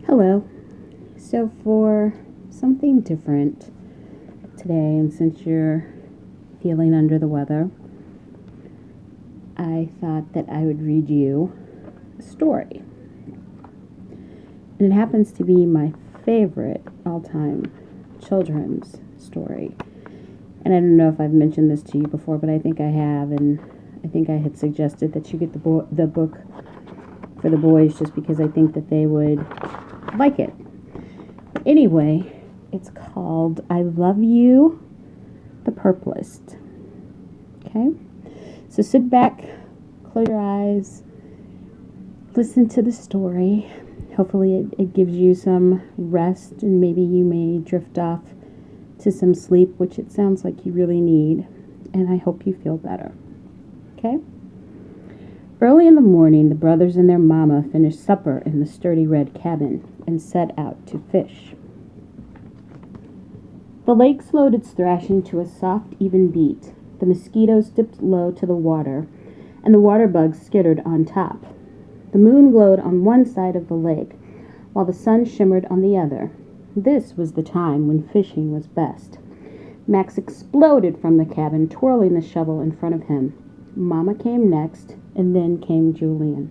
Hello. So for something different today, and since you're feeling under the weather, I thought that I would read you a story. And it happens to be my favorite all-time children's story. And I don't know if I've mentioned this to you before, but I think I have, and I think I had suggested that you get the book for the boys just because I think that they would like it. Anyway, it's called I Love You, the Purplest. Okay? So sit back, close your eyes, listen to the story. Hopefully it gives you some rest, and maybe you may drift off to some sleep, which it sounds like you really need. And I hope you feel better. Okay? Early in the morning, the brothers and their mama finished supper in the sturdy red cabin and set out to fish. The lake slowed its thrashing to a soft, even beat. The mosquitoes dipped low to the water, and the water bugs skittered on top. The moon glowed on one side of the lake, while the sun shimmered on the other. This was the time when fishing was best. Max exploded from the cabin, twirling the shovel in front of him. Mama came next, and then came Julian.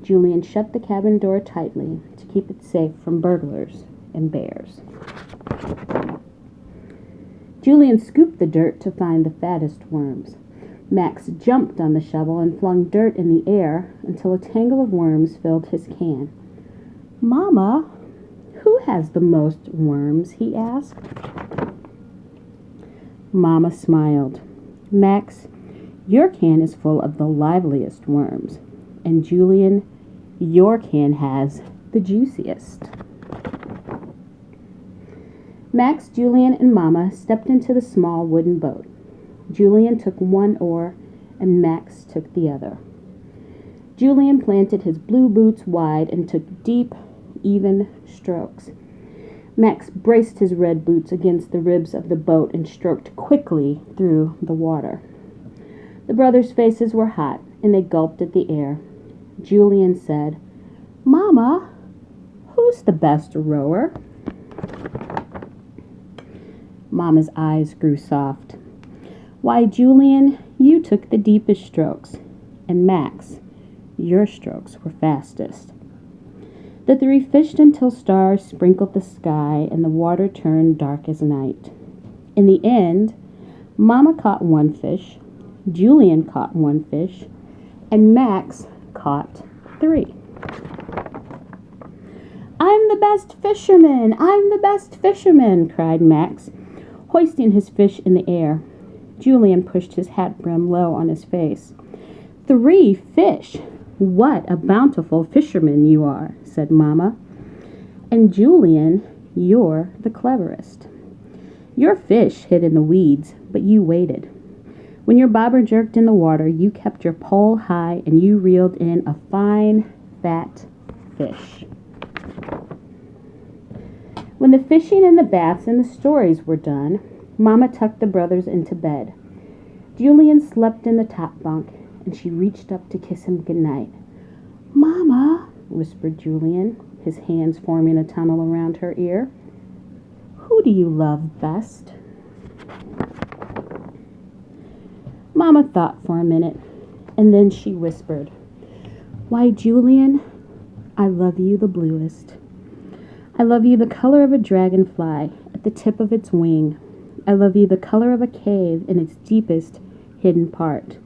Julian shut the cabin door tightly to keep it safe from burglars and bears. Julian scooped the dirt to find the fattest worms. Max jumped on the shovel and flung dirt in the air until a tangle of worms filled his can. "Mama, who has the most worms?" he asked. Mama smiled. "Max, your can is full of the liveliest worms. And Julian, your can has the juiciest." Max, Julian, and Mama stepped into the small wooden boat. Julian took one oar, and Max took the other. Julian planted his blue boots wide and took deep, even strokes. Max braced his red boots against the ribs of the boat and stroked quickly through the water. The brothers' faces were hot, and they gulped at the air. Julian said, "Mama, who's the best rower?" Mama's eyes grew soft. "Why, Julian, you took the deepest strokes, and Max, your strokes were fastest." The three fished until stars sprinkled the sky and the water turned dark as night. In the end, Mama caught one fish, Julian caught one fish, and Max caught 3. "I'm the best fisherman! I'm the best fisherman!" cried Max, hoisting his fish in the air. Julian pushed his hat brim low on his face. "3 fish! What a bountiful fisherman you are," said Mama. "And Julian, you're the cleverest. Your fish hid in the weeds, but you waited. When your bobber jerked in the water, you kept your pole high and you reeled in a fine, fat fish." When the fishing and the baths and the stories were done, Mama tucked the brothers into bed. Julian slept in the top bunk, and she reached up to kiss him goodnight. "Mama," whispered Julian, his hands forming a tunnel around her ear, "who do you love best?" Mama thought for a minute, and then she whispered, "Why, Julian, I love you the bluest. I love you the color of a dragonfly at the tip of its wing. I love you the color of a cave in its deepest hidden part,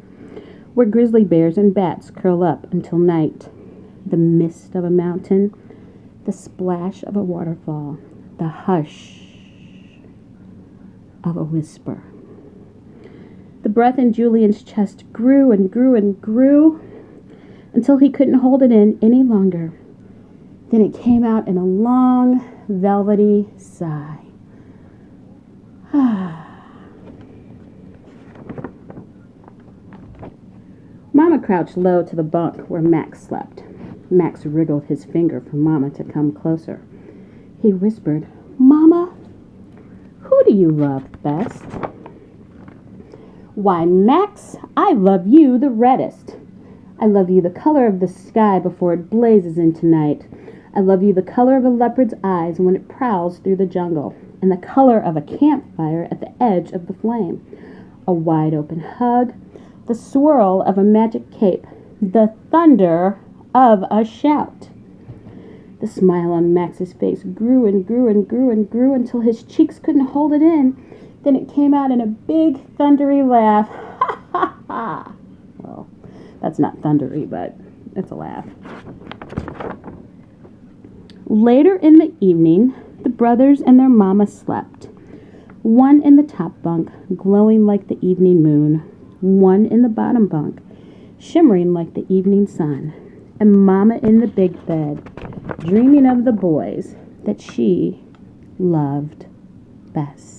where grizzly bears and bats curl up until night. The mist of a mountain, the splash of a waterfall, the hush of a whisper." The breath in Julian's chest grew and grew and grew until he couldn't hold it in any longer. Then it came out in a long, velvety sigh. Mama crouched low to the bunk where Max slept. Max wriggled his finger for Mama to come closer. He whispered, "Mama, who do you love best?" "Why, Max, I love you the reddest. I love you the color of the sky before it blazes into night. I love you the color of a leopard's eyes when it prowls through the jungle, and the color of a campfire at the edge of the flame. A wide open hug, the swirl of a magic cape, the thunder of a shout. The smile on Max's face grew and grew and grew and grew until his cheeks couldn't hold it in. Then it came out in a big, thundery laugh. Ha, ha, ha. Well, that's not thundery, but it's a laugh. Later in the evening, the brothers and their mama slept. One in the top bunk, glowing like the evening moon. One in the bottom bunk, shimmering like the evening sun. And Mama in the big bed, dreaming of the boys that she loved best.